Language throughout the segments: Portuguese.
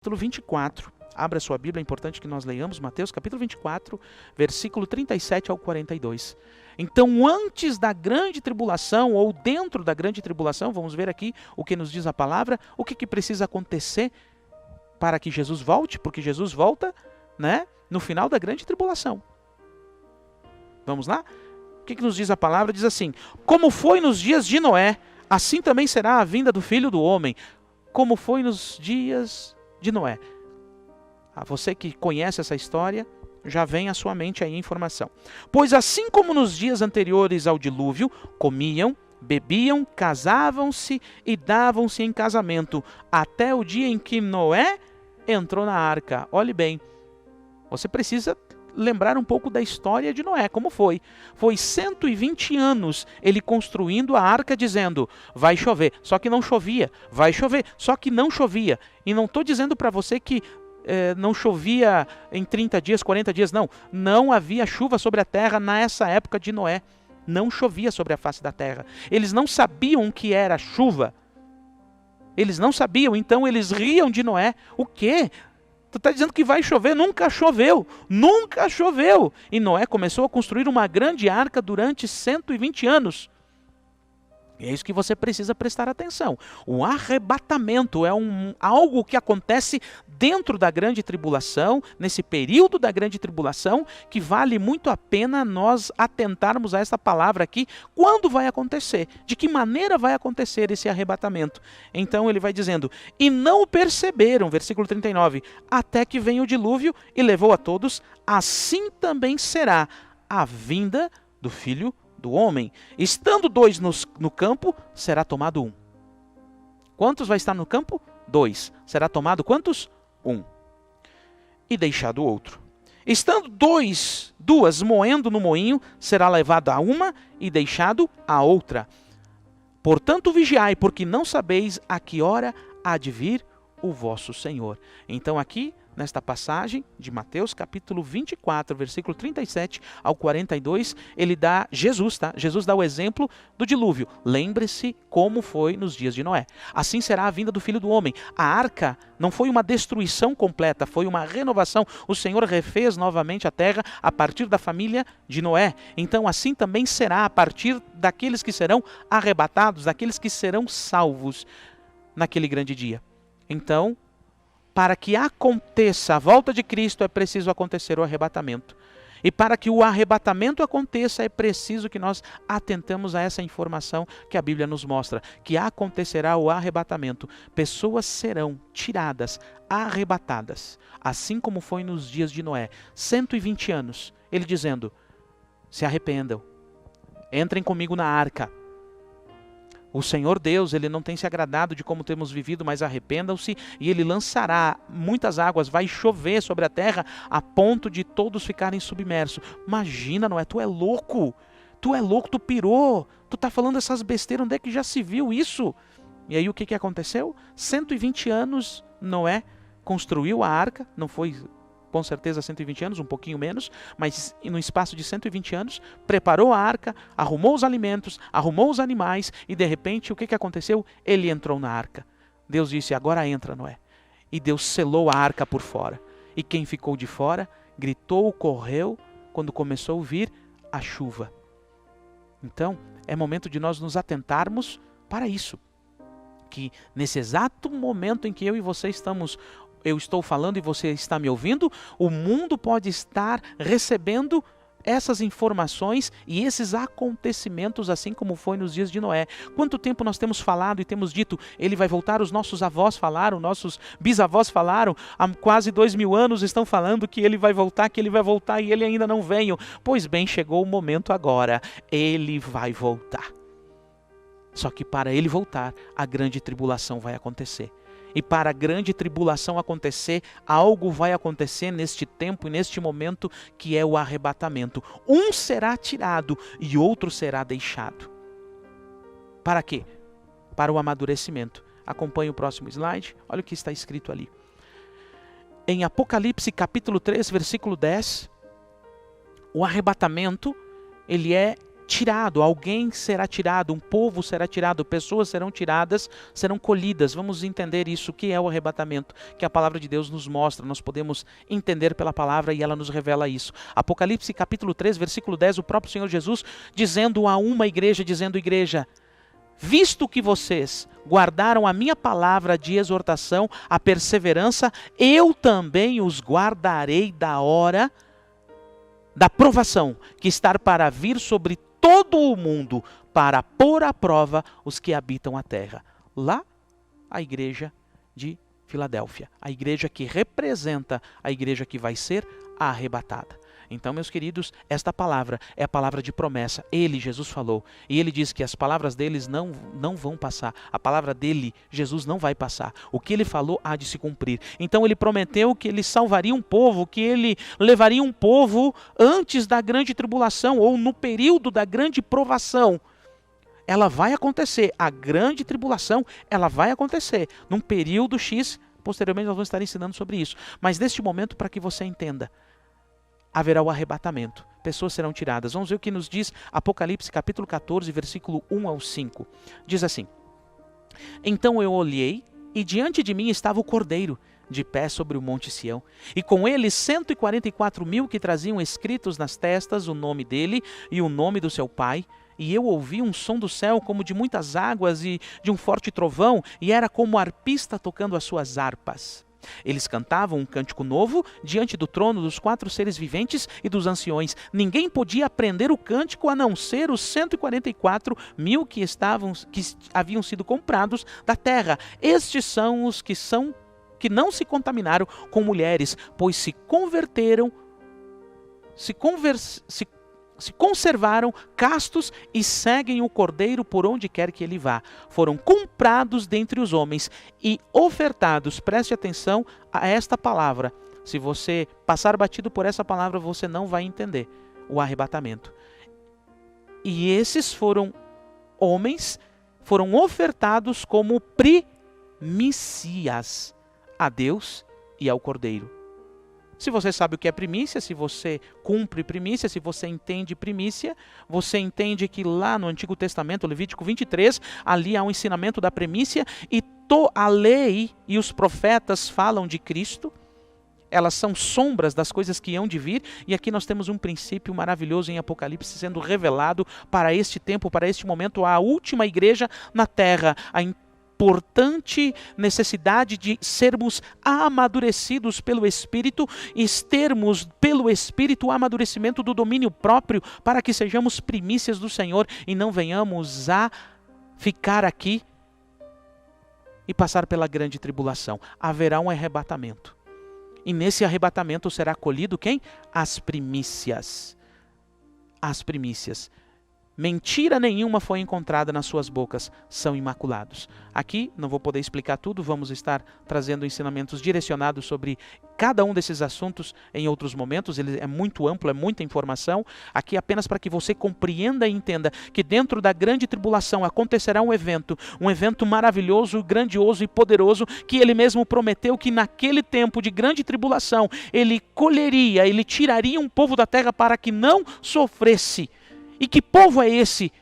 capítulo 24. Abra sua Bíblia, é importante que nós leiamos Mateus capítulo 24, versículo 37 ao 42. Então, antes da grande tribulação, ou dentro da grande tribulação, vamos ver aqui o que nos diz a palavra, o que precisa acontecer para que Jesus volte, porque Jesus volta, no final da grande tribulação. Vamos lá? O que nos diz a palavra? Diz assim: como foi nos dias de Noé, assim também será a vinda do Filho do Homem. Como foi nos dias de Noé. Você que conhece essa história, já vem à sua mente aí a informação. Pois assim como nos dias anteriores ao dilúvio, comiam, bebiam, casavam-se e davam-se em casamento, até o dia em que Noé entrou na arca. Olhe bem, você precisa lembrar um pouco da história de Noé, como foi. Foi 120 anos ele construindo a arca, dizendo, vai chover, só que não chovia, vai chover, só que não chovia. E não estou dizendo para você que não chovia em 30 dias, 40 dias, não havia chuva sobre a terra nessa época de Noé, não chovia sobre a face da terra. Eles não sabiam o que era chuva, eles não sabiam, então eles riam de Noé. O quê? Tu está dizendo que vai chover? Nunca choveu, nunca choveu. E Noé começou a construir uma grande arca durante 120 anos. E é isso que você precisa prestar atenção. O arrebatamento é algo que acontece dentro da grande tribulação, nesse período da grande tribulação, que vale muito a pena nós atentarmos a essa palavra aqui. Quando vai acontecer? De que maneira vai acontecer esse arrebatamento? Então ele vai dizendo, e não o perceberam, versículo 39, até que vem o dilúvio e levou a todos, assim também será a vinda do Filho do Homem. Estando dois no campo, será tomado um. Quantos vai estar no campo? 2. Será tomado quantos? 1. E deixado o outro. Estando duas moendo no moinho, será levado a uma e deixado a outra. Portanto, vigiai, porque não sabeis a que hora há de vir o vosso Senhor. Então aqui, nesta passagem de Mateus capítulo 24, versículo 37 ao 42, Jesus dá o exemplo do dilúvio. Lembre-se como foi nos dias de Noé. Assim será a vinda do Filho do Homem. A arca não foi uma destruição completa, foi uma renovação. O Senhor refez novamente a terra a partir da família de Noé. Então assim também será a partir daqueles que serão arrebatados, daqueles que serão salvos naquele grande dia. Então, para que aconteça a volta de Cristo, é preciso acontecer o arrebatamento. E para que o arrebatamento aconteça, é preciso que nós atentamos a essa informação que a Bíblia nos mostra, que acontecerá o arrebatamento. Pessoas serão tiradas, arrebatadas, assim como foi nos dias de Noé. 120 anos, ele dizendo, se arrependam, entrem comigo na arca. O Senhor Deus, Ele não tem se agradado de como temos vivido, mas arrependam-se e Ele lançará muitas águas, vai chover sobre a terra a ponto de todos ficarem submersos. Imagina, Noé, tu é louco, tu pirou, tu está falando essas besteiras, onde é que já se viu isso? E aí o que aconteceu? 120 anos Noé construiu a arca, não foi com certeza 120 anos, um pouquinho menos, mas no espaço de 120 anos, preparou a arca, arrumou os alimentos, arrumou os animais, e de repente, o que aconteceu? Ele entrou na arca. Deus disse, agora entra, Noé. E Deus selou a arca por fora. E quem ficou de fora, gritou, correu, quando começou a vir a chuva. Então, é momento de nós nos atentarmos para isso. Que nesse exato momento em que eu e você eu estou falando e você está me ouvindo, o mundo pode estar recebendo essas informações e esses acontecimentos, assim como foi nos dias de Noé. Quanto tempo nós temos falado e temos dito, ele vai voltar, os nossos avós falaram, nossos bisavós falaram, há quase 2000 anos estão falando que ele vai voltar e ele ainda não veio. Pois bem, chegou o momento agora, ele vai voltar. Só que para ele voltar, a grande tribulação vai acontecer. E para a grande tribulação acontecer, algo vai acontecer neste tempo e neste momento, que é o arrebatamento. Um será tirado e outro será deixado. Para quê? Para o amadurecimento. Acompanhe o próximo slide, olha o que está escrito ali. Em Apocalipse capítulo 3, versículo 10, o arrebatamento, ele é tirado, alguém será tirado, um povo será tirado, pessoas serão tiradas, serão colhidas. Vamos entender isso, o que é o arrebatamento, que a palavra de Deus nos mostra, nós podemos entender pela palavra e ela nos revela isso. Apocalipse capítulo 3, versículo 10, o próprio Senhor Jesus dizendo a uma igreja, dizendo: igreja, visto que vocês guardaram a minha palavra de exortação, a perseverança, eu também os guardarei da hora da provação que está para vir sobre todo o mundo, para pôr à prova os que habitam a terra. Lá, a igreja de Filadélfia, a igreja que representa a igreja que vai ser arrebatada. Então, meus queridos, esta palavra é a palavra de promessa. Ele, Jesus, falou. E ele diz que as palavras deles não vão passar. A palavra dele, Jesus, não vai passar. O que ele falou há de se cumprir. Então, ele prometeu que ele salvaria um povo, que ele levaria um povo antes da grande tribulação, ou no período da grande provação. Ela vai acontecer. A grande tribulação, ela vai acontecer. Num período X, posteriormente nós vamos estar ensinando sobre isso. Mas neste momento, para que você entenda, haverá o arrebatamento, pessoas serão tiradas. Vamos ver o que nos diz Apocalipse capítulo 14, versículo 1 ao 5. Diz assim: então eu olhei, e diante de mim estava o Cordeiro, de pé sobre o monte Sião, e com ele 144.000 que traziam escritos nas testas o nome dele e o nome do seu pai. E eu ouvi um som do céu como de muitas águas e de um forte trovão, e era como arpista tocando as suas harpas. Eles cantavam um cântico novo diante do trono dos 4 seres viventes e dos anciões. Ninguém podia aprender o cântico a não ser os 144.000 que haviam sido comprados da terra. Estes são os que não se contaminaram com mulheres, pois se conservaram castos e seguem o Cordeiro por onde quer que ele vá. Foram comprados dentre os homens e ofertados. Preste atenção a esta palavra. Se você passar batido por essa palavra, você não vai entender o arrebatamento. E esses homens foram ofertados como primícias a Deus e ao Cordeiro. Se você sabe o que é primícia, se você cumpre primícia, se você entende primícia, você entende que lá no Antigo Testamento, Levítico 23, ali há um ensinamento da primícia, e a lei e os profetas falam de Cristo. Elas são sombras das coisas que hão de vir, e aqui nós temos um princípio maravilhoso em Apocalipse sendo revelado para este tempo, para este momento, a última igreja na terra, a importante necessidade de sermos amadurecidos pelo Espírito e termos pelo Espírito o amadurecimento do domínio próprio para que sejamos primícias do Senhor e não venhamos a ficar aqui e passar pela grande tribulação. Haverá um arrebatamento. E nesse arrebatamento será colhido quem? As primícias. As primícias. Mentira nenhuma foi encontrada nas suas bocas, são imaculados. Aqui, não vou poder explicar tudo, vamos estar trazendo ensinamentos direcionados sobre cada um desses assuntos em outros momentos. Ele é muito amplo, é muita informação. Aqui apenas para que você compreenda e entenda que dentro da grande tribulação acontecerá um evento maravilhoso, grandioso e poderoso, que ele mesmo prometeu que naquele tempo de grande tribulação, ele colheria, ele tiraria um povo da terra para que não sofresse. E que povo é esse?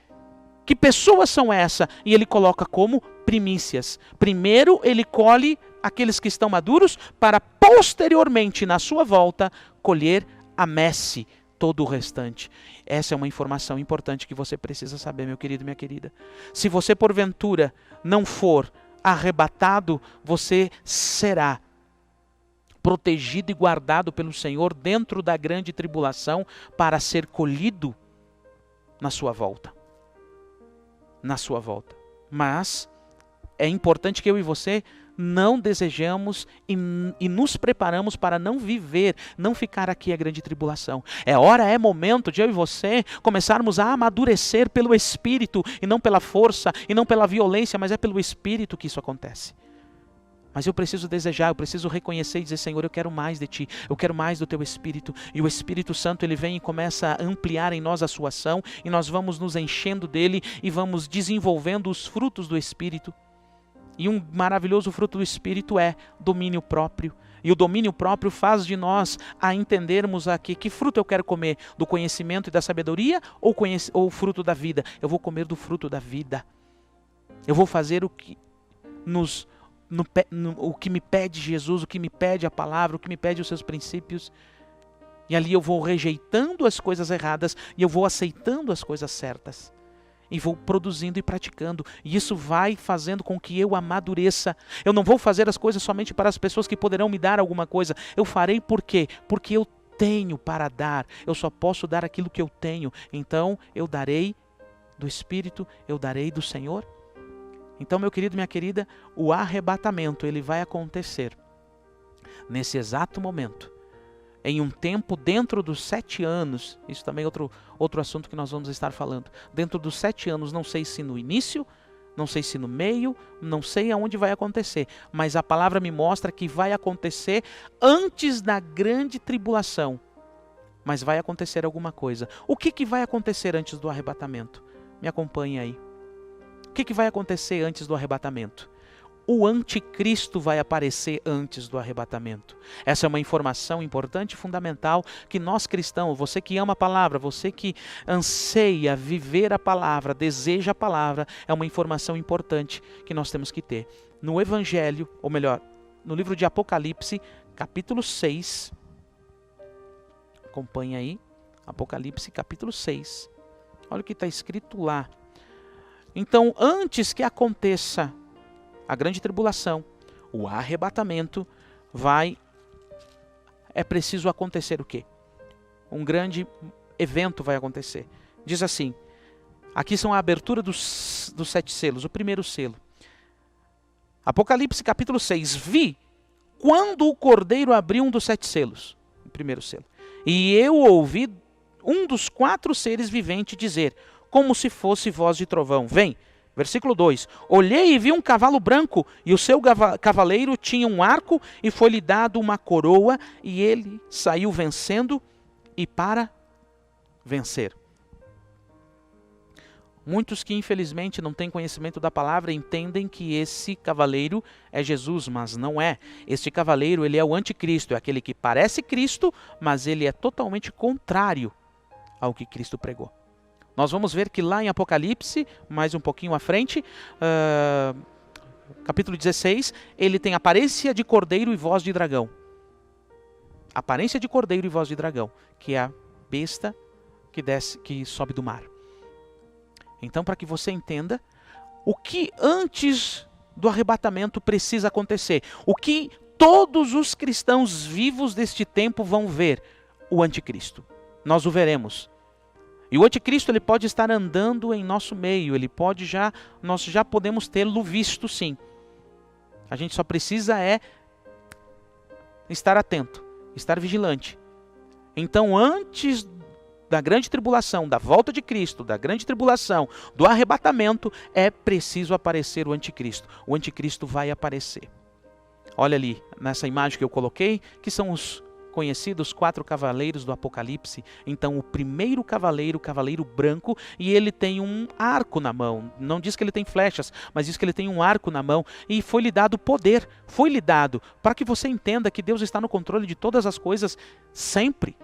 Que pessoas são essas? E ele coloca como primícias. Primeiro ele colhe aqueles que estão maduros para posteriormente, na sua volta, colher a messe, todo o restante. Essa é uma informação importante que você precisa saber, meu querido e minha querida. Se você porventura não for arrebatado, você será protegido e guardado pelo Senhor dentro da grande tribulação para ser colhido na sua volta. Na sua volta. Mas é importante que eu e você não desejamos e nos preparamos para não viver, não ficar aqui a grande tribulação. É momento de eu e você começarmos a amadurecer pelo Espírito e não pela força e não pela violência, mas é pelo Espírito que isso acontece. Mas eu preciso desejar, eu preciso reconhecer e dizer: Senhor, eu quero mais de Ti, eu quero mais do Teu Espírito. E o Espírito Santo, ele vem e começa a ampliar em nós a sua ação, e nós vamos nos enchendo dele e vamos desenvolvendo os frutos do Espírito. E um maravilhoso fruto do Espírito é domínio próprio, E o domínio próprio faz de nós a entendermos aqui que fruto eu quero comer, do conhecimento e da sabedoria ou o fruto da vida? Eu vou comer do fruto da vida. Eu vou fazer o que o que me pede Jesus, o que me pede a palavra, o que me pede os seus princípios. E ali eu vou rejeitando as coisas erradas e eu vou aceitando as coisas certas. E vou produzindo e praticando. E isso vai fazendo com que eu amadureça. Eu não vou fazer as coisas somente para as pessoas que poderão me dar alguma coisa. Eu farei por quê? Porque eu tenho para dar. Eu só posso dar aquilo que eu tenho. Então eu darei do Espírito, eu darei do Senhor. Então, meu querido, minha querida, o arrebatamento, ele vai acontecer nesse exato momento. Em um tempo dentro dos 7 anos, isso também é outro assunto que nós vamos estar falando. Dentro dos 7 anos, não sei se no início, não sei se no meio, não sei aonde vai acontecer. Mas a palavra me mostra que vai acontecer antes da grande tribulação. Mas vai acontecer alguma coisa. O que vai acontecer antes do arrebatamento? Me acompanhe aí. O que vai acontecer antes do arrebatamento? O anticristo vai aparecer antes do arrebatamento. Essa é uma informação importante e fundamental que nós cristãos, você que ama a palavra, você que anseia viver a palavra, deseja a palavra, é uma informação importante que nós temos que ter. No Evangelho, ou melhor, no livro de Apocalipse, capítulo 6, acompanhe aí, Apocalipse capítulo 6, olha o que está escrito lá. Então, antes que aconteça a grande tribulação, o arrebatamento, é preciso acontecer o quê? Um grande evento vai acontecer. Diz assim, aqui são a abertura dos 7 selos, o primeiro selo. Apocalipse capítulo 6, vi quando o Cordeiro abriu um dos 7 selos, o primeiro selo. E eu ouvi um dos 4 seres viventes dizer, como se fosse voz de trovão, vem. Versículo 2, olhei e vi um cavalo branco, e o seu cavaleiro tinha um arco, e foi-lhe dado uma coroa, e ele saiu vencendo e para vencer. Muitos que infelizmente não têm conhecimento da palavra entendem que esse cavaleiro é Jesus, mas não é. Este cavaleiro, ele é o anticristo, é aquele que parece Cristo, mas ele é totalmente contrário ao que Cristo pregou. Nós vamos ver que lá em Apocalipse, mais um pouquinho à frente, capítulo 16, ele tem aparência de cordeiro e voz de dragão. Aparência de cordeiro e voz de dragão, que é a besta que sobe do mar. Então, para que você entenda, o que antes do arrebatamento precisa acontecer, o que todos os cristãos vivos deste tempo vão ver, o anticristo. Nós o veremos. E o anticristo, ele pode estar andando em nosso meio, nós já podemos tê-lo visto sim. A gente só precisa estar atento, estar vigilante. Então, antes da grande tribulação, da volta de Cristo, da grande tribulação, do arrebatamento, é preciso aparecer o anticristo. O anticristo vai aparecer. Olha ali, nessa imagem que eu coloquei, que são os conhecidos 4 cavaleiros do Apocalipse. Então o primeiro cavaleiro, o cavaleiro branco, e ele tem um arco na mão. Não diz que ele tem flechas, mas diz que ele tem um arco na mão. E foi-lhe dado poder, foi-lhe dado, para que você entenda que Deus está no controle de todas as coisas sempre.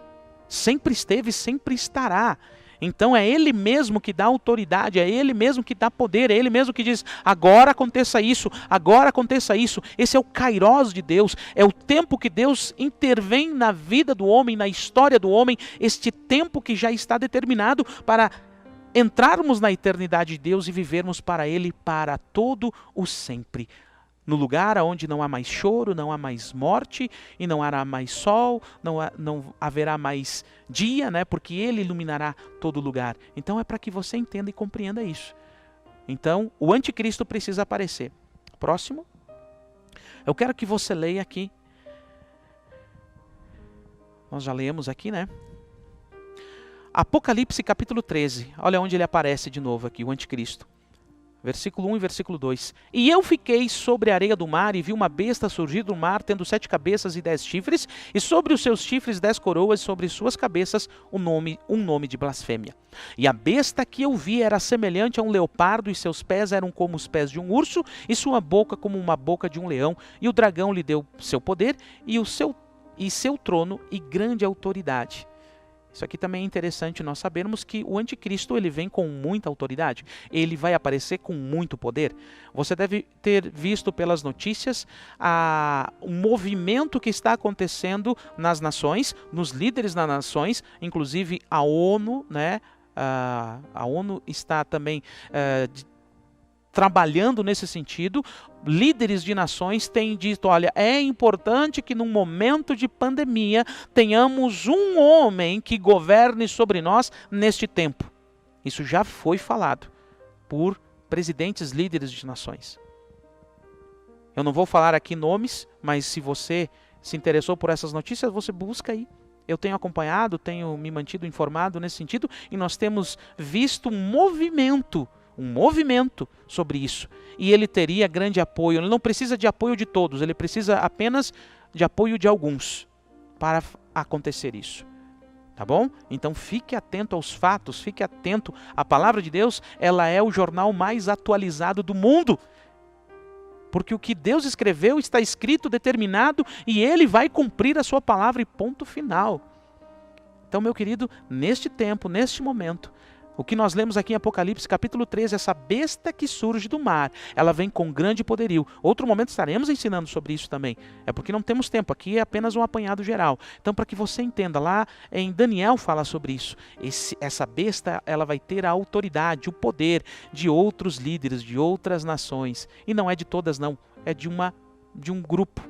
Sempre esteve, sempre estará. Então é Ele mesmo que dá autoridade, é Ele mesmo que dá poder, é Ele mesmo que diz, agora aconteça isso, agora aconteça isso. Esse é o Kairos de Deus, é o tempo que Deus intervém na vida do homem, na história do homem, este tempo que já está determinado para entrarmos na eternidade de Deus e vivermos para Ele para todo o sempre. No lugar onde não há mais choro, não há mais morte, e não haverá mais sol, não haverá mais dia, né? Porque Ele iluminará todo lugar. Então é para que você entenda e compreenda isso. Então, o anticristo precisa aparecer. Próximo. Eu quero que você leia aqui. Nós já lemos aqui, né? Apocalipse capítulo 13. Olha onde ele aparece de novo aqui, o anticristo. versículo 1 e versículo 2. E eu fiquei sobre a areia do mar e vi uma besta surgir do mar, tendo 7 cabeças e 10 chifres, e sobre os seus chifres 10 coroas, e sobre suas cabeças um nome de blasfêmia. E a besta que eu vi era semelhante a um leopardo, e seus pés eram como os pés de um urso, e sua boca como uma boca de um leão. E o dragão lhe deu seu poder, e seu trono e grande autoridade. Isso aqui também é interessante nós sabermos que o anticristo ele vem com muita autoridade, ele vai aparecer com muito poder. Você deve ter visto pelas notícias o movimento que está acontecendo nas nações, nos líderes das nações, inclusive a ONU, né? A ONU está também trabalhando nesse sentido. Líderes de nações têm dito, olha, é importante que num momento de pandemia tenhamos um homem que governe sobre nós neste tempo. Isso já foi falado por presidentes líderes de nações. Eu não vou falar aqui nomes, mas se você se interessou por essas notícias, você busca aí. Eu tenho acompanhado, tenho me mantido informado nesse sentido, e nós temos visto um movimento sobre isso. E ele teria grande apoio. Ele não precisa de apoio de todos, ele precisa apenas de apoio de alguns para acontecer isso. Tá bom? Então fique atento aos fatos, fique atento. A palavra de Deus, ela é o jornal mais atualizado do mundo. Porque o que Deus escreveu está escrito, determinado, e ele vai cumprir a sua palavra e ponto final. Então, meu querido, neste tempo, neste momento, o que nós lemos aqui em Apocalipse, capítulo 13, essa besta que surge do mar, ela vem com grande poderio. Outro momento estaremos ensinando sobre isso também. É porque não temos tempo, aqui é apenas um apanhado geral. Então, para que você entenda, lá em Daniel fala sobre isso. Essa besta, ela vai ter a autoridade, o poder de outros líderes, de outras nações. E não é de todas não, é de um grupo,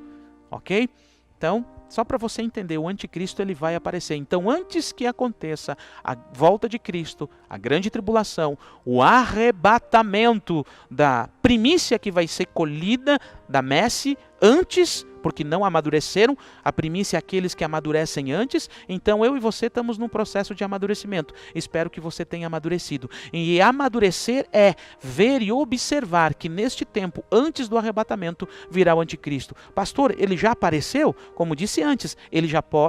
ok? Então, só para você entender, o anticristo ele vai aparecer. Então, antes que aconteça a volta de Cristo, a grande tribulação, o arrebatamento da primícia que vai ser colhida da messe antes, porque não amadureceram, a primícia é aqueles que amadurecem antes. Então eu e você estamos num processo de amadurecimento. Espero que você tenha amadurecido. E amadurecer é ver e observar que neste tempo, antes do arrebatamento, virá o anticristo. Pastor, ele já apareceu? Como disse antes,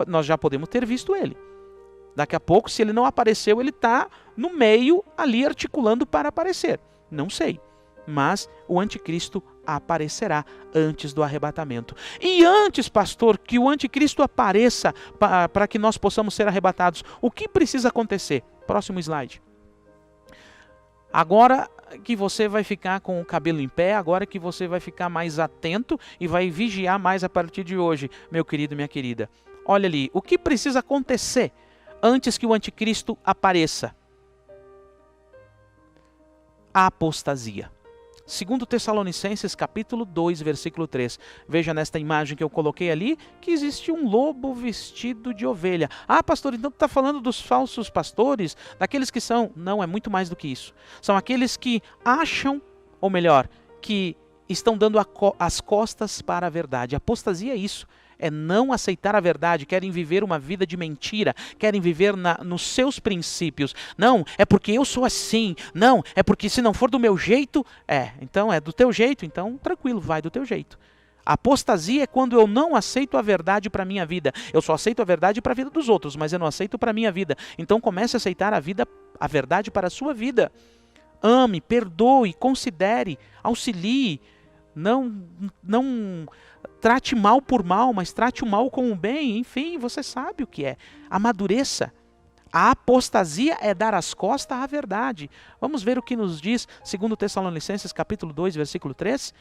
nós já podemos ter visto ele. Daqui a pouco, se ele não apareceu, ele está no meio ali articulando para aparecer. Não sei. Mas o anticristo aparecerá antes do arrebatamento. E antes, pastor, que o anticristo apareça para que nós possamos ser arrebatados, o que precisa acontecer? Próximo slide. Agora que você vai ficar com o cabelo em pé, agora que você vai ficar mais atento e vai vigiar mais a partir de hoje, meu querido, minha querida. Olha ali, o que precisa acontecer antes que o anticristo apareça? A apostasia. 2 Tessalonicenses capítulo 2, versículo 3. Veja nesta imagem que eu coloquei ali, que existe um lobo vestido de ovelha. Ah, pastor, então tu está falando dos falsos pastores? Daqueles que são... Não, é muito mais do que isso. São aqueles que acham, ou melhor, que estão dando as costas para a verdade. A apostasia é isso. É não aceitar a verdade, querem viver uma vida de mentira, querem viver nos seus princípios. Não, é porque eu sou assim. Não, é porque se não for do meu jeito, então é do teu jeito, então tranquilo, vai do teu jeito. A apostasia é quando eu não aceito a verdade para a minha vida. Eu só aceito a verdade para a vida dos outros, mas eu não aceito para a minha vida. Então comece a aceitar a verdade para a sua vida. Ame, perdoe, considere, auxilie. Não trate mal por mal, mas trate o mal com o bem. Enfim, você sabe o que é. Amadureça. A apostasia é dar as costas à verdade. Vamos ver o que nos diz 2 Tessalonicenses capítulo 2, versículo 3.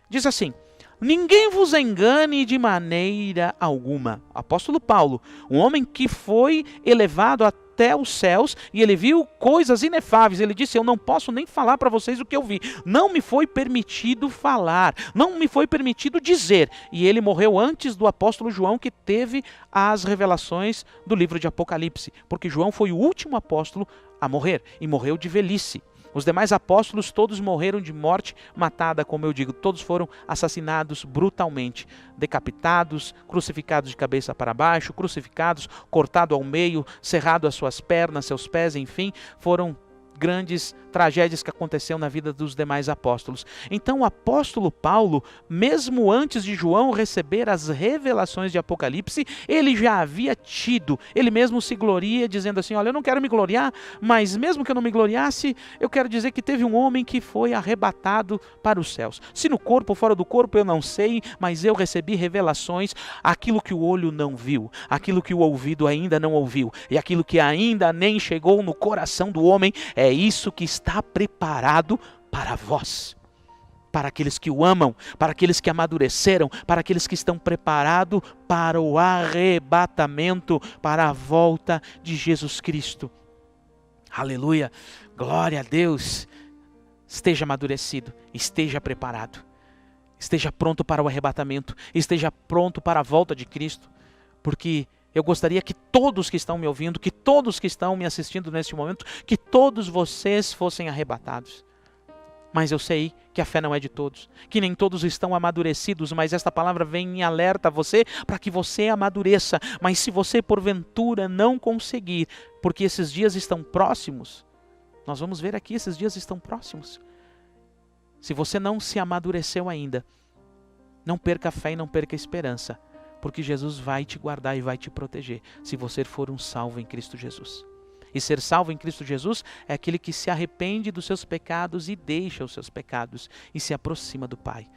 Diz assim: ninguém vos engane de maneira alguma. Apóstolo Paulo, um homem que foi elevado até os céus e ele viu coisas inefáveis. Ele disse, eu não posso nem falar para vocês o que eu vi. Não me foi permitido falar, não me foi permitido dizer. E ele morreu antes do apóstolo João, que teve as revelações do livro de Apocalipse. Porque João foi o último apóstolo a morrer e morreu de velhice. Os demais apóstolos todos morreram de morte matada, como eu digo, todos foram assassinados brutalmente, decapitados, crucificados de cabeça para baixo, crucificados, cortado ao meio, cerrado as suas pernas, seus pés, enfim, foram grandes tragédias que aconteceram na vida dos demais apóstolos. Então o apóstolo Paulo, mesmo antes de João receber as revelações de Apocalipse, ele já havia tido, ele mesmo se gloria dizendo assim, olha, eu não quero me gloriar, mas mesmo que eu não me gloriasse, eu quero dizer que teve um homem que foi arrebatado para os céus. Se no corpo ou fora do corpo eu não sei, mas eu recebi revelações, aquilo que o olho não viu, aquilo que o ouvido ainda não ouviu, e aquilo que ainda nem chegou no coração do homem, é isso que está preparado para vós, para aqueles que o amam, para aqueles que amadureceram, para aqueles que estão preparados para o arrebatamento, para a volta de Jesus Cristo. Aleluia, glória a Deus. Esteja amadurecido, esteja preparado, esteja pronto para o arrebatamento, esteja pronto para a volta de Cristo, porque eu gostaria que todos que estão me ouvindo, que todos que estão me assistindo neste momento, que todos vocês fossem arrebatados. Mas eu sei que a fé não é de todos, que nem todos estão amadurecidos, mas esta palavra vem em alerta a você para que você amadureça. Mas se você porventura não conseguir, porque esses dias estão próximos, nós vamos ver aqui, esses dias estão próximos. Se você não se amadureceu ainda, não perca a fé e não perca a esperança, porque Jesus vai te guardar e vai te proteger, se você for um salvo em Cristo Jesus. E ser salvo em Cristo Jesus é aquele que se arrepende dos seus pecados e deixa os seus pecados e se aproxima do Pai.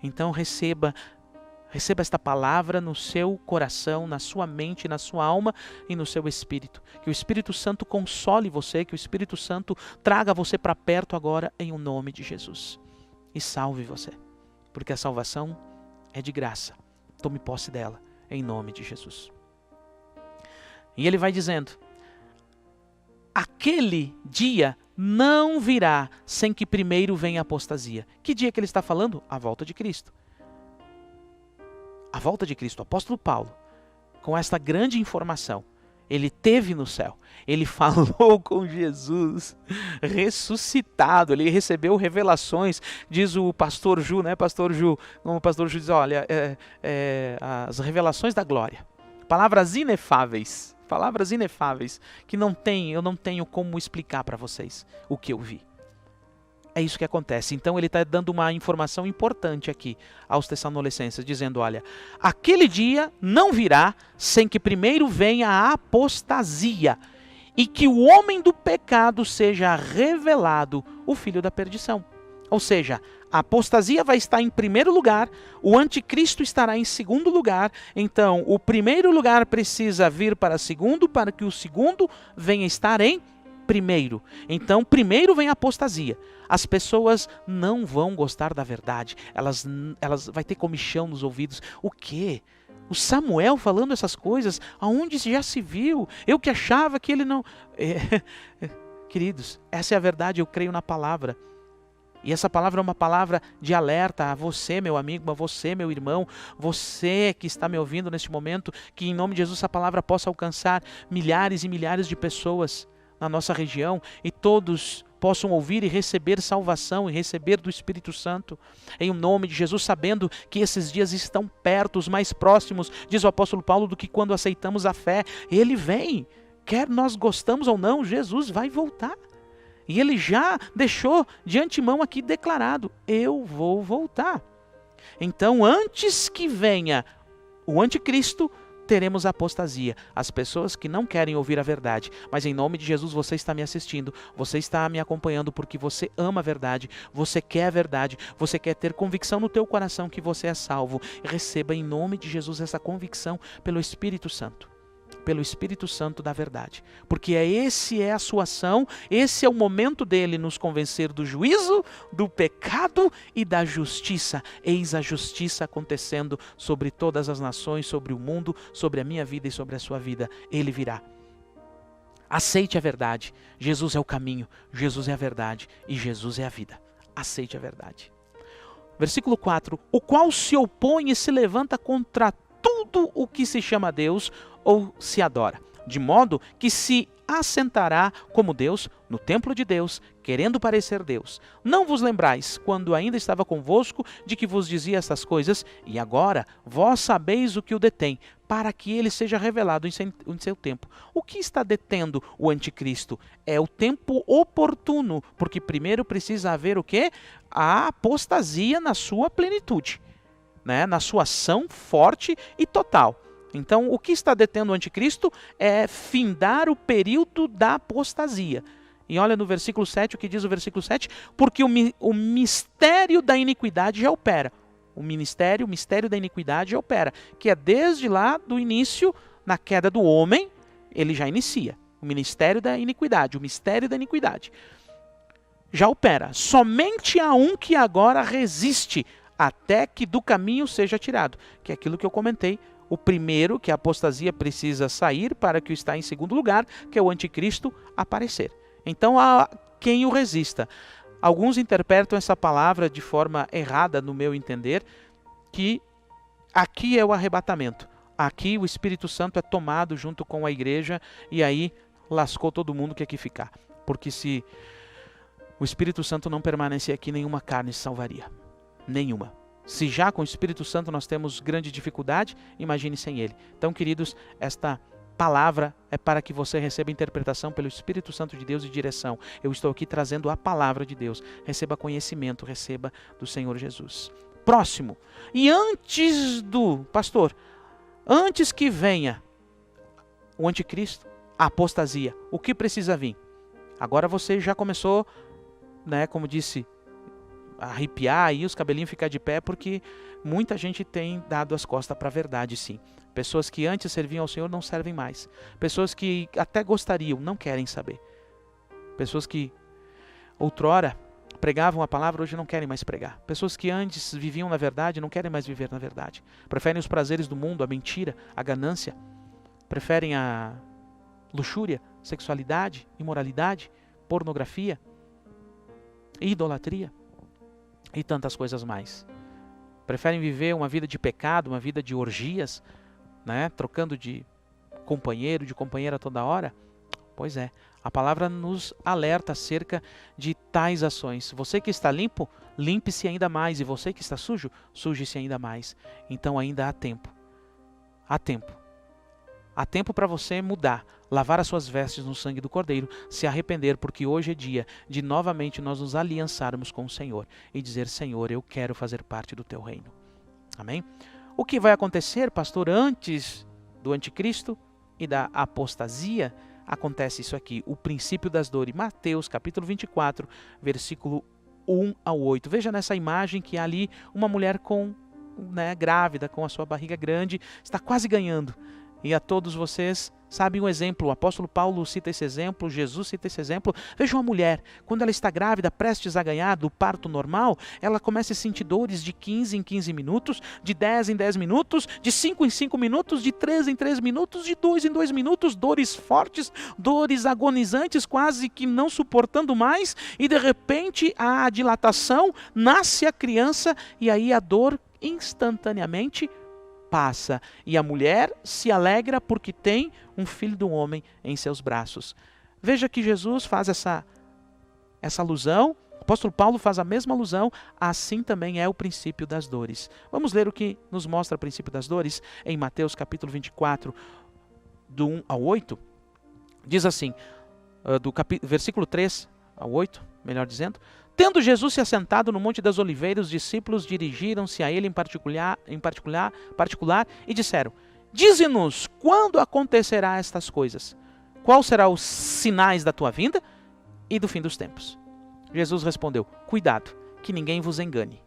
Então receba esta palavra no seu coração, na sua mente, na sua alma e no seu espírito. Que o Espírito Santo console você, que o Espírito Santo traga você para perto agora em o nome de Jesus. E salve você, porque a salvação é de graça. Tome posse dela, em nome de Jesus. E ele vai dizendo, aquele dia não virá sem que primeiro venha a apostasia. Que dia que ele está falando? A volta de Cristo. A volta de Cristo. O apóstolo Paulo, com esta grande informação, ele teve no céu, ele falou com Jesus ressuscitado, ele recebeu revelações, diz o pastor Ju, né, pastor Ju, como o pastor Ju diz, olha, as revelações da glória, palavras inefáveis, que eu não tenho como explicar para vocês o que eu vi. É isso que acontece. Então ele está dando uma informação importante aqui aos Tessalonicenses, dizendo, olha, aquele dia não virá sem que primeiro venha a apostasia e que o homem do pecado seja revelado, o filho da perdição. Ou seja, a apostasia vai estar em primeiro lugar, o anticristo estará em segundo lugar, então o primeiro lugar precisa vir para segundo, para que o segundo venha estar em primeiro. Então, primeiro vem a apostasia. As pessoas não vão gostar da verdade. Elas vai ter comichão nos ouvidos. O quê? O Samuel falando essas coisas? Aonde já se viu? Eu que achava que ele não... Queridos, essa é a verdade, eu creio na palavra. E essa palavra é uma palavra de alerta a você, meu amigo, a você, meu irmão, você que está me ouvindo neste momento, que em nome de Jesus essa palavra possa alcançar milhares e milhares de pessoas na nossa região e todos possam ouvir e receber salvação e receber do Espírito Santo em nome de Jesus, sabendo que esses dias estão perto, os mais próximos, diz o apóstolo Paulo, do que quando aceitamos a fé. Ele vem, quer nós gostamos ou não, Jesus vai voltar. E ele já deixou de antemão aqui declarado, eu vou voltar. Então, antes que venha o anticristo, teremos a apostasia, as pessoas que não querem ouvir a verdade. Mas em nome de Jesus você está me assistindo, você está me acompanhando porque você ama a verdade, você quer a verdade, você quer ter convicção no teu coração que você é salvo. Receba em nome de Jesus essa convicção pelo Espírito Santo. Pelo Espírito Santo da verdade, porque esse é a sua ação, esse é o momento dele nos convencer do juízo, do pecado e da justiça. Eis a justiça acontecendo sobre todas as nações, sobre o mundo, sobre a minha vida e sobre a sua vida. Ele virá. Aceite a verdade. Jesus é o caminho, Jesus é a verdade e Jesus é a vida. Aceite a verdade. Versículo 4, o qual se opõe e se levanta contra tudo o que se chama Deus ou se adora, de modo que se assentará como Deus no templo de Deus, querendo parecer Deus. Não vos lembrais, quando ainda estava convosco, de que vos dizia estas coisas? E agora vós sabeis o que o detém, para que ele seja revelado em seu tempo. O que está detendo o anticristo? É o tempo oportuno, porque primeiro precisa haver o quê? A apostasia na sua plenitude, né? Na sua ação forte e total. Então, o que está detendo o anticristo é findar o período da apostasia. E olha no versículo 7, o que diz o versículo 7? Porque o mistério da iniquidade já opera. O mistério da iniquidade já opera, que é desde lá do início, na queda do homem, ele já inicia. O ministério da iniquidade, o mistério da iniquidade já opera. Somente há um que agora resiste até que do caminho seja tirado, que é aquilo que eu comentei. O primeiro, que a apostasia precisa sair para que o está em segundo lugar, que é o anticristo aparecer. Então há quem o resista. Alguns interpretam essa palavra de forma errada, no meu entender, que aqui é o arrebatamento. Aqui o Espírito Santo é tomado junto com a igreja e aí lascou todo mundo que aqui ficar. Porque se o Espírito Santo não permanecer aqui, nenhuma carne se salvaria. Nenhuma. Se já com o Espírito Santo nós temos grande dificuldade, imagine sem ele. Então, queridos, esta palavra é para que você receba interpretação pelo Espírito Santo de Deus e direção. Eu estou aqui trazendo a palavra de Deus. Receba conhecimento, receba do Senhor Jesus. Próximo. E antes antes que venha o anticristo, a apostasia, o que precisa vir? Agora você já começou, né, como disse, arrepiar e os cabelinhos ficar de pé, porque muita gente tem dado as costas para a verdade, sim. Pessoas que antes serviam ao Senhor não servem mais. Pessoas que até gostariam, não querem saber. Pessoas que outrora pregavam a palavra, hoje não querem mais pregar. Pessoas que antes viviam na verdade, não querem mais viver na verdade. Preferem os prazeres do mundo, a mentira, a ganância. Preferem a luxúria, sexualidade, imoralidade, pornografia, idolatria e tantas coisas mais. Preferem viver uma vida de pecado, uma vida de orgias, né? Trocando de companheiro, de companheira toda hora. Pois é, a palavra nos alerta acerca de tais ações. Você que está limpo, limpe-se ainda mais. E você que está sujo, suje-se ainda mais. Então ainda há tempo. Há tempo. Há tempo para você mudar, lavar as suas vestes no sangue do Cordeiro, se arrepender, porque hoje é dia de novamente nós nos aliançarmos com o Senhor e dizer: Senhor, eu quero fazer parte do teu reino. Amém? O que vai acontecer, pastor, antes do anticristo e da apostasia? Acontece isso aqui, o princípio das dores. Mateus capítulo 24, versículo 1 ao 8. Veja nessa imagem que há ali uma mulher grávida, com a sua barriga grande, está quase ganhando. E a todos vocês sabem um exemplo, o apóstolo Paulo cita esse exemplo, Jesus cita esse exemplo. Veja uma mulher, quando ela está grávida, prestes a ganhar do parto normal, ela começa a sentir dores de 15 em 15 minutos, de 10 em 10 minutos, de 5 em 5 minutos, de 3 em 3 minutos, de 2 em 2 minutos, dores fortes, dores agonizantes, quase que não suportando mais, e de repente a dilatação, nasce a criança e aí a dor instantaneamente passa, e a mulher se alegra porque tem um filho do homem em seus braços. Veja que Jesus faz essa alusão, o apóstolo Paulo faz a mesma alusão, assim também é o princípio das dores. Vamos ler o que nos mostra o princípio das dores em Mateus capítulo 24, do 1 ao 8. Diz assim, versículo 3 ao 8, melhor dizendo: Tendo Jesus se assentado no Monte das Oliveiras, os discípulos dirigiram-se a ele em particular e disseram: Dize-nos, quando acontecerá estas coisas? Quais serão os sinais da tua vinda e do fim dos tempos? Jesus respondeu: Cuidado, que ninguém vos engane.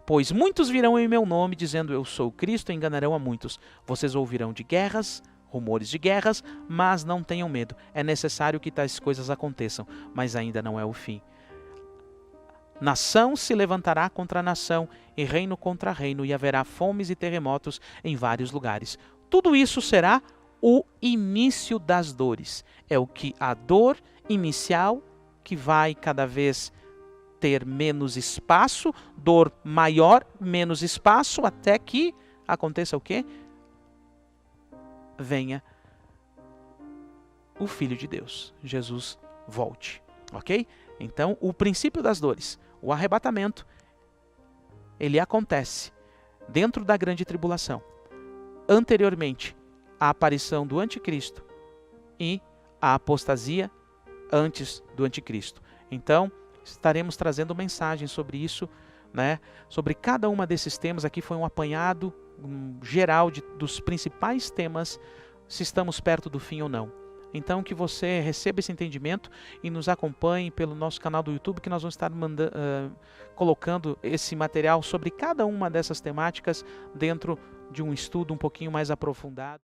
Pois muitos virão em meu nome, dizendo: Eu sou o Cristo, e enganarão a muitos. Vocês ouvirão de guerras, rumores de guerras, mas não tenham medo. É necessário que tais coisas aconteçam, mas ainda não é o fim. Nação se levantará contra nação, e reino contra reino, e haverá fomes e terremotos em vários lugares. Tudo isso será o início das dores. É o que a dor inicial, que vai cada vez ter menos espaço, dor maior, menos espaço, até que aconteça o quê? Venha o Filho de Deus, Jesus, volte. Ok? Então, o princípio das dores, o arrebatamento, ele acontece dentro da grande tribulação, anteriormente à aparição do anticristo e a apostasia antes do anticristo. Então, estaremos trazendo mensagens sobre isso, né? Sobre cada uma desses temas. Aqui foi um apanhado geral dos principais temas, se estamos perto do fim ou não. Então, que você receba esse entendimento e nos acompanhe pelo nosso canal do YouTube, que nós vamos estar colocando esse material sobre cada uma dessas temáticas dentro de um estudo um pouquinho mais aprofundado.